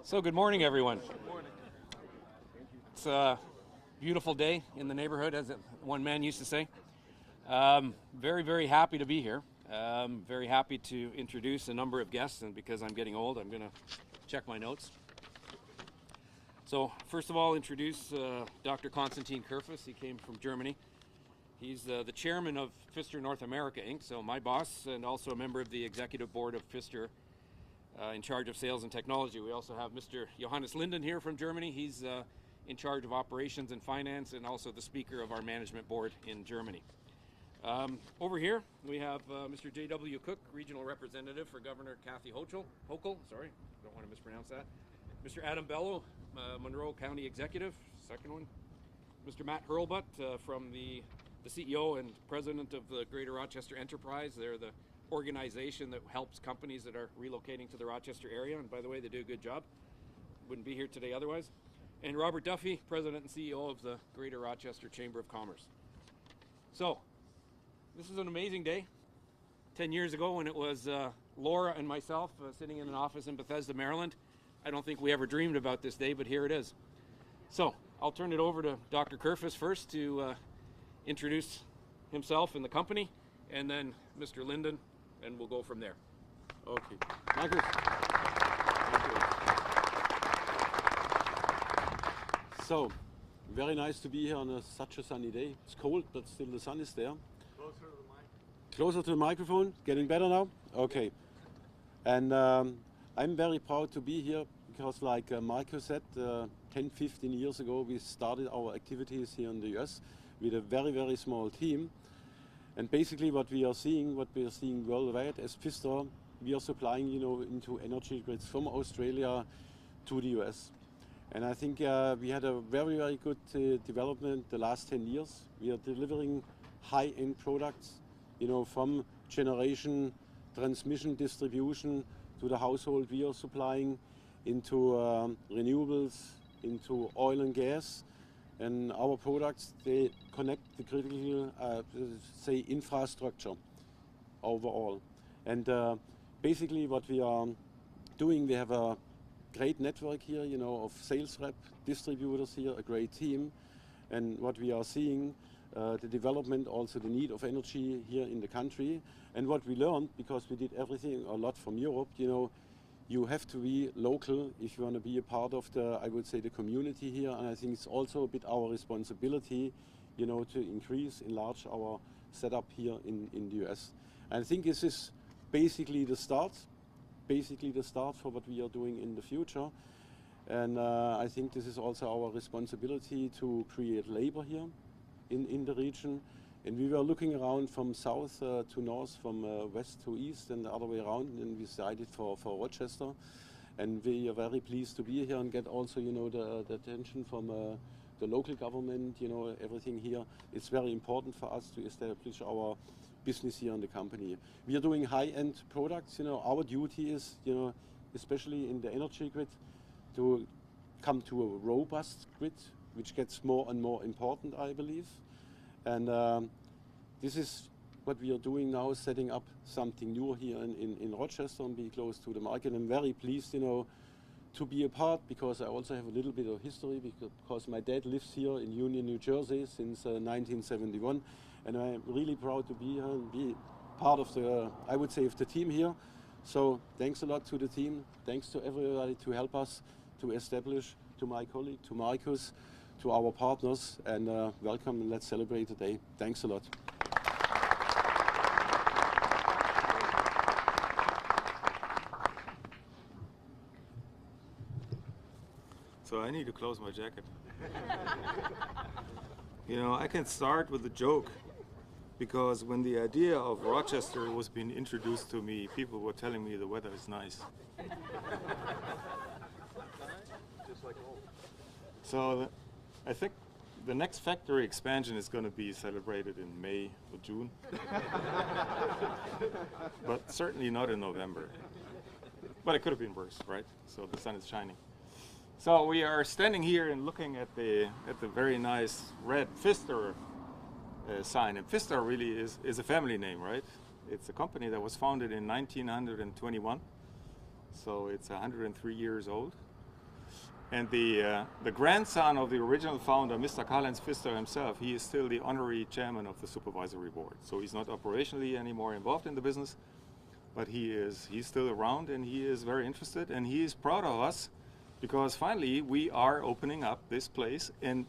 So good morning, everyone. It's a beautiful day in the neighborhood, as one man used to say. Very, very happy to be here. Very happy to introduce a number of guests, and because I'm getting old, I'm going to check my notes. So first of all, introduce Dr. Konstantin Kurfus. He came from Germany. He's the chairman of Pfisterer North America, Inc., so my boss, and also a member of the executive board of Pfisterer, in charge of sales and technology. We also have Mr. Johannes Linden here from Germany. He's in charge of operations and finance, and also the speaker of our management board in Germany. Over here, we have Mr. J.W. Cook, regional representative for Governor Kathy Hochul. Sorry, don't want to mispronounce that. Mr. Adam Bello, Monroe County Executive, second one. Mr. Matt Hurlbut from the CEO and president of the Greater Rochester Enterprise. They're the organization that helps companies that are relocating to the Rochester area, and by the way, they do a good job. Wouldn't be here today otherwise. And Robert Duffy, president and CEO of the Greater Rochester Chamber of Commerce. So, this is an amazing day. 10 years ago, when it was Laura and myself sitting in an office in Bethesda, Maryland, I don't think we ever dreamed about this day, but here it is. So, I'll turn it over to Dr. Kurfus first to introduce himself and the company, and then Mr. Linden, and we'll go from there. Okay. Marcus. So, very nice to be here on such a sunny day. It's cold, but still the sun is there. Closer to the mic. Closer to the microphone. Getting better now? Okay. And I'm very proud to be here because, like Marcus said, 10, 15 years ago, we started our activities here in the US with a very, very small team. And basically what we are seeing worldwide as Pfisterer, we are supplying, into energy grids from Australia to the US. And I think we had a very, very good development the last 10 years. We are delivering high-end products, from generation, transmission, distribution to the household we are supplying, into renewables, into oil and gas. And our products, they connect the critical, infrastructure overall. And basically what we are doing, we have a great network here, of sales rep, distributors here, a great team. And what we are seeing, the development, also the need of energy here in the country. And what we learned, because we did everything a lot from Europe, you have to be local if you want to be a part of the, I would say, the community here. And I think it's also a bit our responsibility, to enlarge our setup here in the US. And I think this is basically the start for what we are doing in the future. And I think this is also our responsibility to create labor here in the region. And we were looking around from south to north, from west to east, and the other way around, and we decided for Rochester. And we are very pleased to be here and get also, the attention from the local government, everything here. It's very important for us to establish our business here in the company. We are doing high-end products. Our duty is, especially in the energy grid, to come to a robust grid, which gets more and more important, I believe. And this is what we are doing now, setting up something new here in Rochester and be close to the market. I'm very pleased, to be a part, because I also have a little bit of history, because my dad lives here in Union, New Jersey since 1971. And I'm really proud to be here and be part of the, I would say, of the team here. So thanks a lot to the team. Thanks to everybody to help us to establish, to my colleague, to Marcus, to our partners, and welcome, and let's celebrate today. Thanks a lot. So I need to close my jacket. I can start with a joke, because when the idea of Rochester was being introduced to me, people were telling me the weather is nice. So I think the next factory expansion is going to be celebrated in May or June, but certainly not in November. But it could have been worse, right? So the sun is shining. So we are standing here and looking at the very nice red Pfisterer sign. And Pfisterer really is a family name, right? It's a company that was founded in 1921. So it's 103 years old. And the grandson of the original founder, Mr. Karl-Heinz Pfisterer himself, he is still the honorary chairman of the supervisory board. So he's not operationally anymore involved in the business, but he's still around, and he is very interested, and he is proud of us because finally we are opening up this place, and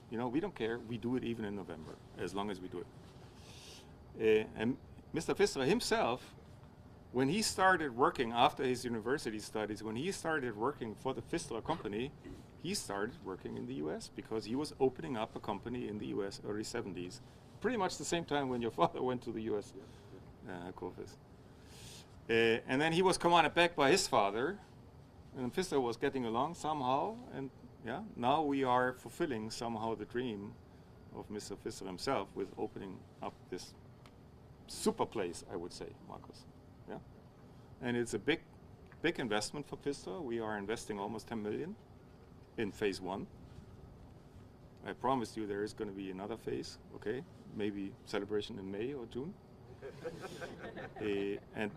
we don't care. We do it even in November, as long as we do it. And Mr. Pfisterer himself, when he started working after his university studies, when he started working for the Pfisterer company, he started working in the US because he was opening up a company in the US early 70s, pretty much the same time when your father went to the US. And then he was commanded back by his father, and Pfisterer was getting along somehow, and now we are fulfilling somehow the dream of Mr. Pfisterer himself with opening up this super place, I would say, Markus. Yeah, and it's a big investment for Pfisterer. We are investing almost 10 million in phase 1. I promised you there is going to be another phase, okay? Maybe celebration in May or June. And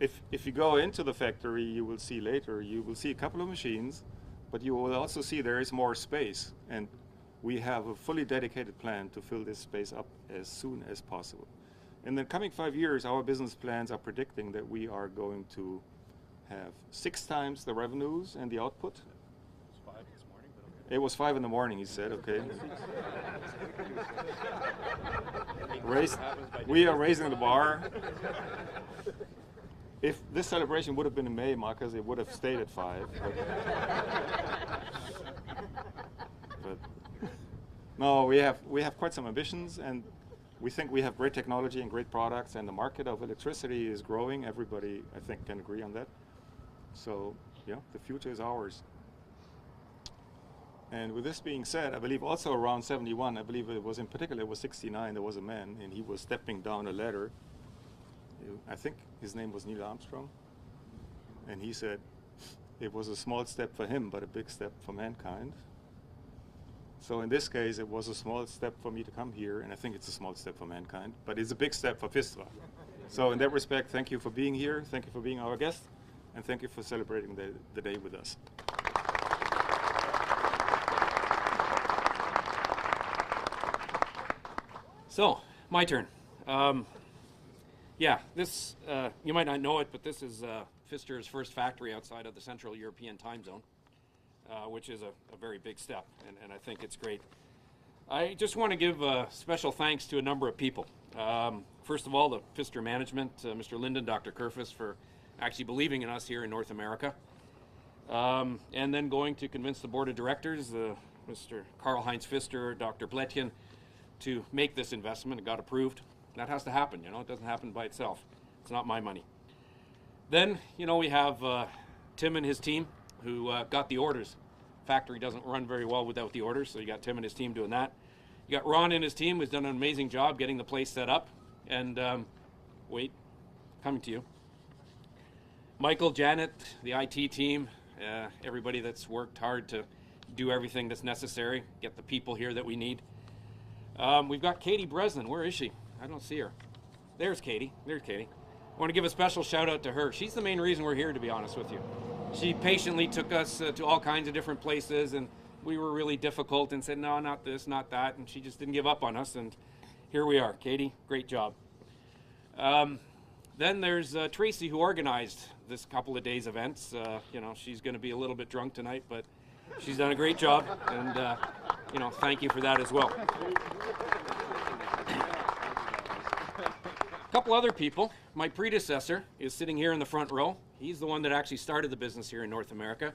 if you go into the factory, you will see later, you will see a couple of machines, but you will also see there is more space. And we have a fully dedicated plan to fill this space up as soon as possible. In the coming 5 years, our business plans are predicting that we are going to have 6 times the revenues and the output. It was 5 this morning, but okay. It was 5 in the morning, he said, okay. We are raising the bar. If this celebration would have been in May, Marcus, it would have stayed at 5. But no, we have quite some ambitions, and we think we have great technology and great products, and the market of electricity is growing. Everybody, I think, can agree on that. So, yeah, the future is ours. And with this being said, I believe also around 71, I believe it was in particular, it was 69, there was a man, and he was stepping down a ladder. I think his name was Neil Armstrong. And he said it was a small step for him, but a big step for mankind. So in this case, it was a small step for me to come here, and I think it's a small step for mankind, but it's a big step for Pfisterer. So in that respect, thank you for being here, thank you for being our guest, and thank you for celebrating the day with us. So, my turn. Yeah, this, you might not know it, but this is Pfisterer's first factory outside of the Central European time zone, which is a very big step, and I think it's great. I just want to give special thanks to a number of people. First of all, the Pfisterer management, Mr. Linden, Dr. Kerfis, for actually believing in us here in North America. And then going to convince the board of directors, Mr. Karl-Heinz Pfisterer, Dr. Bletjen, to make this investment. It got approved. That has to happen, it doesn't happen by itself. It's not my money. Then, we have Tim and his team who got the orders. Factory doesn't run very well without the orders, so you got Tim and his team doing that. You got Ron and his team who's done an amazing job getting the place set up. And wait, coming to you. Michael, Janet, the IT team, everybody that's worked hard to do everything that's necessary, get the people here that we need. We've got Katie Bresnan. Where is she? I don't see her. There's Katie. There's Katie. I want to give a special shout out to her. She's the main reason we're here, to be honest with you. She patiently took us to all kinds of different places, and we were really difficult and said, no, not this, not that, and she just didn't give up on us, and here we are. Katie, great job. Then there's Tracy, who organized this couple of days events. She's going to be a little bit drunk tonight, but she's done a great job, and thank you for that as well. A couple other people. My predecessor is sitting here in the front row. He's the one that actually started the business here in North America.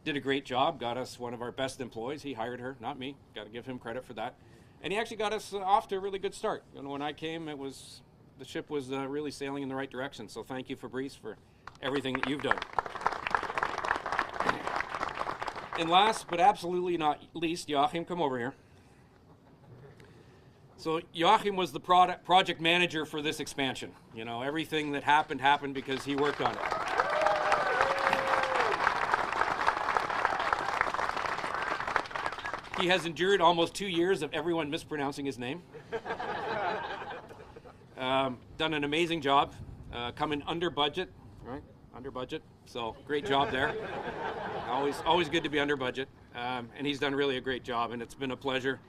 Did a great job, got us one of our best employees. He hired her, not me. Got to give him credit for that. And he actually got us off to a really good start. When I came, the ship was really sailing in the right direction. So thank you, Fabrice, for everything that you've done. And last but absolutely not least, Joachim, come over here. So Joachim was the project manager for this expansion. Everything that happened because he worked on it. He has endured almost 2 years of everyone mispronouncing his name. Done an amazing job, coming under budget, right? Under budget, so great job there. always good to be under budget, and he's done really a great job, and it's been a pleasure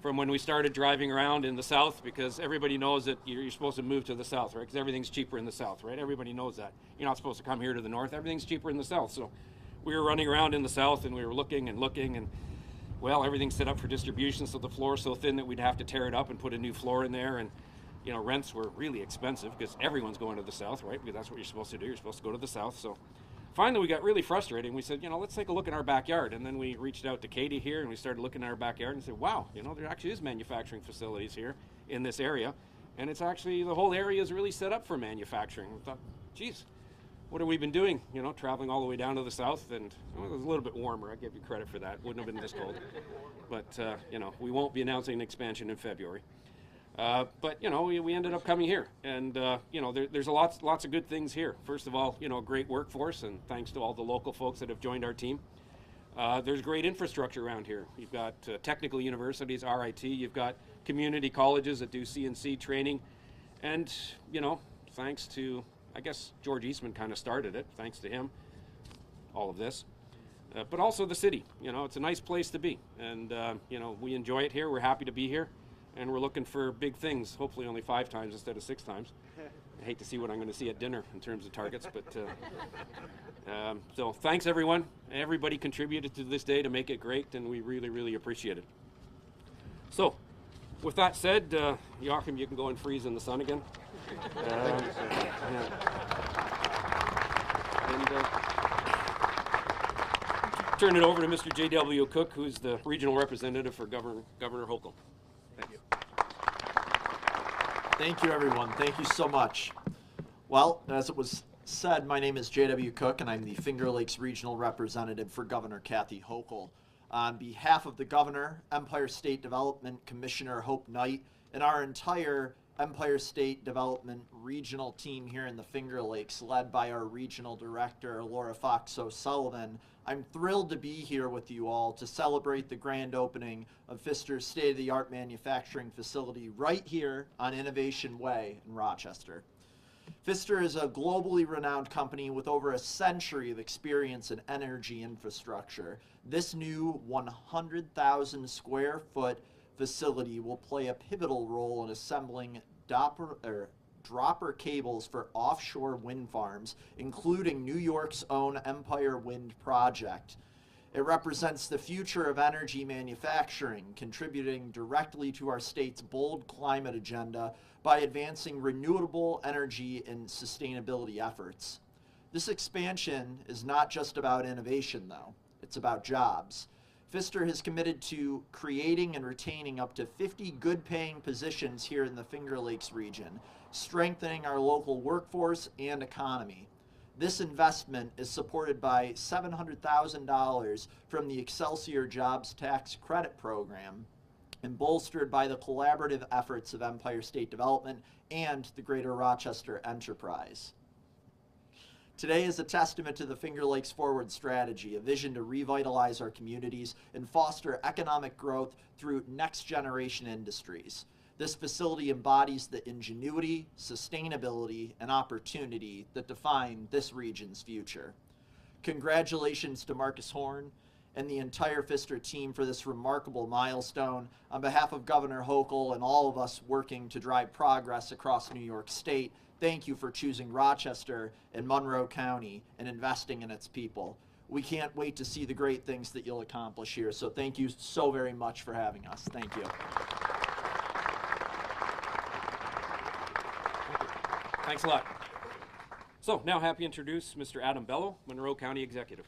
from when we started driving around in the south, because everybody knows that you're supposed to move to the south, right? Because everything's cheaper in the south, right? Everybody knows that. You're not supposed to come here to the north. Everything's cheaper in the south. So we were running around in the south, and we were looking, and well, everything's set up for distribution, so the floor's so thin that we'd have to tear it up and put a new floor in there, and rents were really expensive because everyone's going to the south, right? Because that's what you're supposed to do. You're supposed to go to the south. So finally we got really frustrated, and we said, let's take a look in our backyard. And then we reached out to Katie here, and we started looking at our backyard and said, wow, there actually is manufacturing facilities here in this area, and it's actually, the whole area is really set up for manufacturing. We thought, geez, what have we been doing? Traveling all the way down to the south, and it was a little bit warmer. I give you credit for that. Wouldn't have been this cold. But we won't be announcing an expansion in February. But we ended up coming here, and there's lots of good things here. First of all, a great workforce, and thanks to all the local folks that have joined our team. There's great infrastructure around here. You've got technical universities, RIT. You've got community colleges that do CNC training, and thanks to, I guess, George Eastman kind of started it. Thanks to him, all of this. But also the city. It's a nice place to be, and we enjoy it here. We're happy to be here. And we're looking for big things, hopefully only 5 times instead of 6 times. I hate to see what I'm going to see at dinner in terms of targets, but so thanks everyone. Everybody contributed to this day to make it great, and we really, really appreciate it. So, with that said, Joachim, you can go and freeze in the sun again. Turn it over to Mr. J.W. Cook, who's the regional representative for Governor Hochul. Thank you. Thank you, everyone. Thank you so much. Well, as it was said, my name is J.W. Cook, and I'm the Finger Lakes Regional Representative for Governor Kathy Hochul. On behalf of the Governor, Empire State Development Commissioner Hope Knight, and our entire Empire State Development regional team here in the Finger Lakes, led by our Regional Director, Laura Fox O'Sullivan, I'm thrilled to be here with you all to celebrate the grand opening of Pfister's state-of-the-art manufacturing facility right here on Innovation Way in Rochester. Pfister is a globally renowned company with over a century of experience in energy infrastructure. This new 100,000 square foot facility will play a pivotal role in assembling dropper cables for offshore wind farms, including New York's own Empire Wind project. It represents the future of energy manufacturing, contributing directly to our state's bold climate agenda by advancing renewable energy and sustainability efforts. This expansion is not just about innovation, though. It's about jobs. Pfister has committed to creating and retaining up to 50 good-paying positions here in the Finger Lakes region, strengthening our local workforce and economy. This investment is supported by $700,000 from the Excelsior Jobs Tax Credit Program and bolstered by the collaborative efforts of Empire State Development and the Greater Rochester Enterprise. Today is a testament to the Finger Lakes Forward strategy, a vision to revitalize our communities and foster economic growth through next-generation industries. This facility embodies the ingenuity, sustainability, and opportunity that define this region's future. Congratulations to Marcus Horn and the entire Pfister team for this remarkable milestone. On behalf of Governor Hochul and all of us working to drive progress across New York State, thank you for choosing Rochester and Monroe County and investing in its people. We can't wait to see the great things that you'll accomplish here, so thank you so very much for having us. Thank you. Thanks a lot. So now happy to introduce Mr. Adam Bello, Monroe County Executive.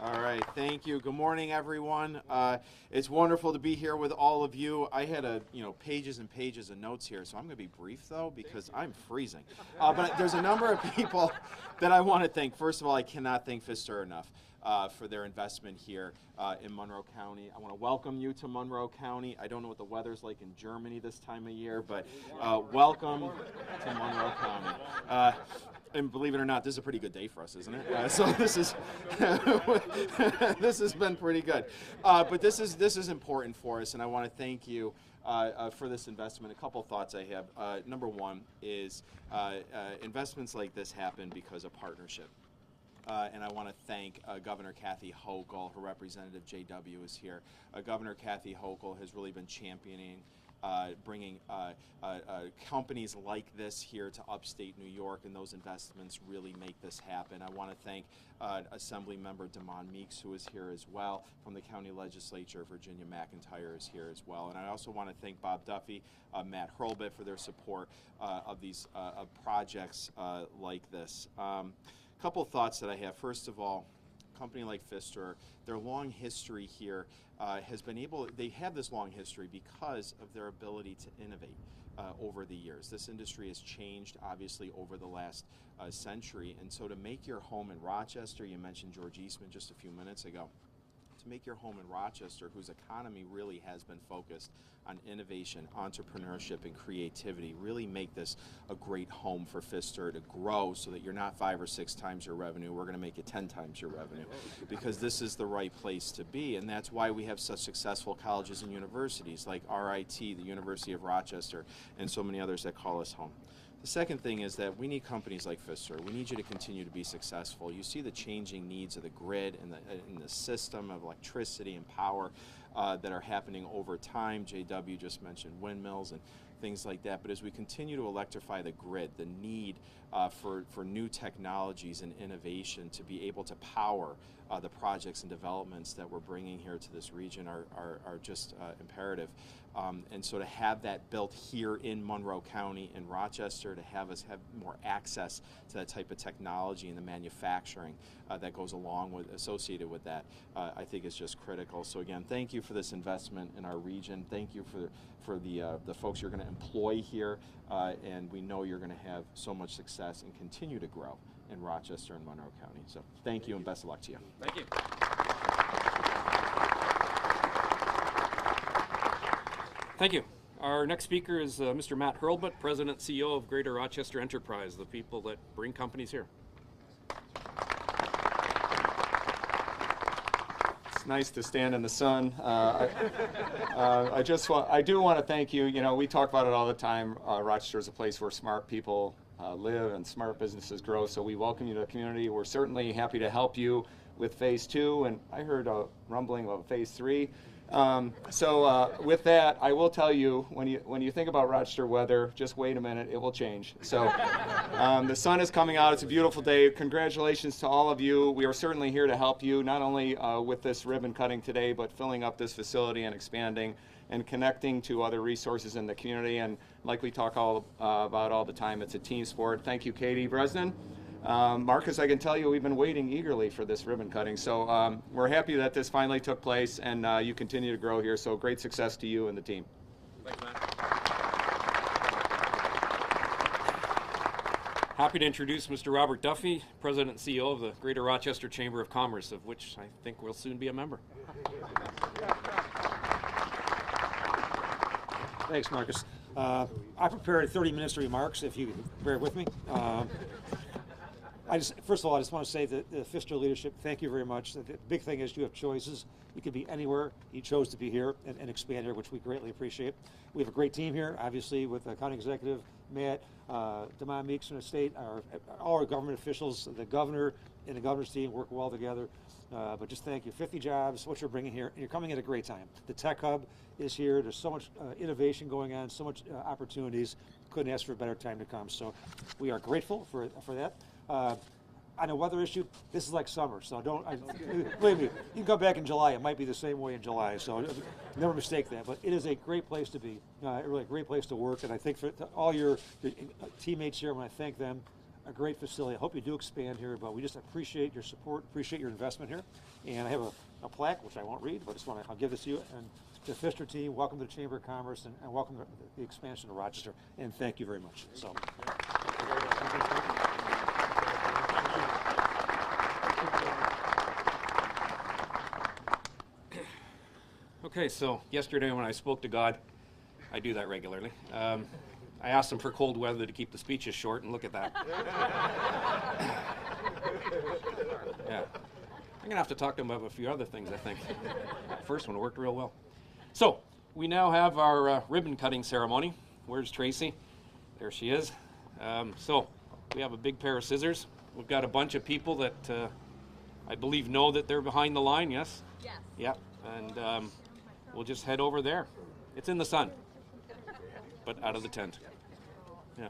All right, thank you. Good morning, everyone. It's wonderful to be here with all of you. I had pages and pages of notes here, so I'm going to be brief though because I'm freezing. But there's a number of people that I want to thank. First of all, I cannot thank Pfister enough for their investment here in Monroe County. I want to welcome you to Monroe County. I don't know what the weather's like in Germany this time of year, but welcome to Monroe County. And believe it or not, this is a pretty good day for us, isn't it? So this is this has been pretty good. But this is important for us, and I want to thank you for this investment. A couple thoughts I have. Number one is investments like this happen because of partnership. And I want to thank Governor Kathy Hochul. Her representative JW is here. Governor Kathy Hochul has really been championing bringing companies like this here to upstate New York, and those investments really make this happen. I want to thank Assembly Member Damon Meeks, who is here as well, from the county legislature. Virginia McIntyre is here as well. And I also want to thank Bob Duffy, Matt Hurlbut for their support of these projects like this. Couple thoughts that I have. First of all, a company like Pfisterer, their long history here has been able, they have this long history because of their ability to innovate over the years. This industry has changed, obviously, over the last century, and so to make your home in Rochester, you mentioned George Eastman just a few minutes ago, to make your home in Rochester, whose economy really has been focused on innovation, entrepreneurship, and creativity, really make this a great home for Pfisterer to grow so that you're not 5 or 6 times your revenue. We're going to make it 10 times your revenue because this is the right place to be, and that's why we have such successful colleges and universities like RIT, the University of Rochester, and so many others that call us home. The second thing is that we need companies like Pfisterer. We need you to continue to be successful. You see the changing needs of the grid and the system of electricity and power that are happening over time. JW just mentioned windmills and things like that. But as we continue to electrify the grid, the need for new technologies and innovation to be able to power the projects and developments that we're bringing here to this region are just imperative. And so to have that built here in Monroe County in Rochester, to have us have more access to that type of technology and the manufacturing that goes along with, associated with that, I think is just critical. So again, thank you for this investment in our region. Thank you for the folks you're going to employ here, and we know you're going to have so much success and continue to grow in Rochester and Monroe County. So thank you and best of luck to you. Thank you. Thank you. Our next speaker is Mr. Matt Hurlbut, President and CEO of Greater Rochester Enterprise, the people that bring companies here. It's nice to stand in the sun. I do want to thank you. You know, we talk about it all the time. Rochester is a place where smart people live and smart businesses grow, so we welcome you to the community. We're certainly happy to help you with Phase 2, and I heard a rumbling of Phase 3. With that, I will tell you, when you think about Rochester weather, just wait a minute, it will change. So the sun is coming out, it's a beautiful day. Congratulations to all of you. We are certainly here to help you, not only with this ribbon cutting today, but filling up this facility and expanding and connecting to other resources in the community. And like we talk about all the time, it's a team sport. Thank you, Katie Bresnan. Marcus, I can tell you we've been waiting eagerly for this ribbon cutting, so we're happy that this finally took place, and you continue to grow here, so great success to you and the team. Thanks, Matt. Happy to introduce Mr. Robert Duffy, President and CEO of the Greater Rochester Chamber of Commerce, of which I think will soon be a member. Thanks, Marcus. I prepared 30 minutes of remarks, if you bear with me. First of all, I just want to say that the Pfisterer leadership, thank you very much. The big thing is you have choices. You could be anywhere. You chose to be here and expand here, which we greatly appreciate. We have a great team here, obviously, with the county executive, Matt, Damon Meeks from the state, all our government officials, the governor and the governor's team work well together. But just thank you. 50 jobs, what you're bringing here, and you're coming at a great time. The Tech Hub is here. There's so much innovation going on, so much opportunities. Couldn't ask for a better time to come. So we are grateful for that. On a weather issue, this is like summer, so believe me, you can come back in July. It might be the same way in July, so never mistake that. But it is a great place to be, really a great place to work, and I think for all your teammates here, when I thank them, a great facility. I hope you do expand here, but we just appreciate your support, appreciate your investment here. And I have a plaque, which I won't read, but I'll give this to you. And the Pfisterer team, welcome to the Chamber of Commerce, and welcome to the expansion of Rochester. And thank you very much. So. Okay, so yesterday when I spoke to God, I do that regularly. I asked him for cold weather to keep the speeches short, and look at that. Yeah. I'm going to have to talk to him about a few other things, I think. That first one worked real well. So, we now have our ribbon cutting ceremony. Where's Tracy? There she is. So, we have a big pair of scissors. We've got a bunch of people that I believe know that they're behind the line, yes? Yes. Yeah, and we'll just head over there. It's in the sun, but out of the tent. Yeah.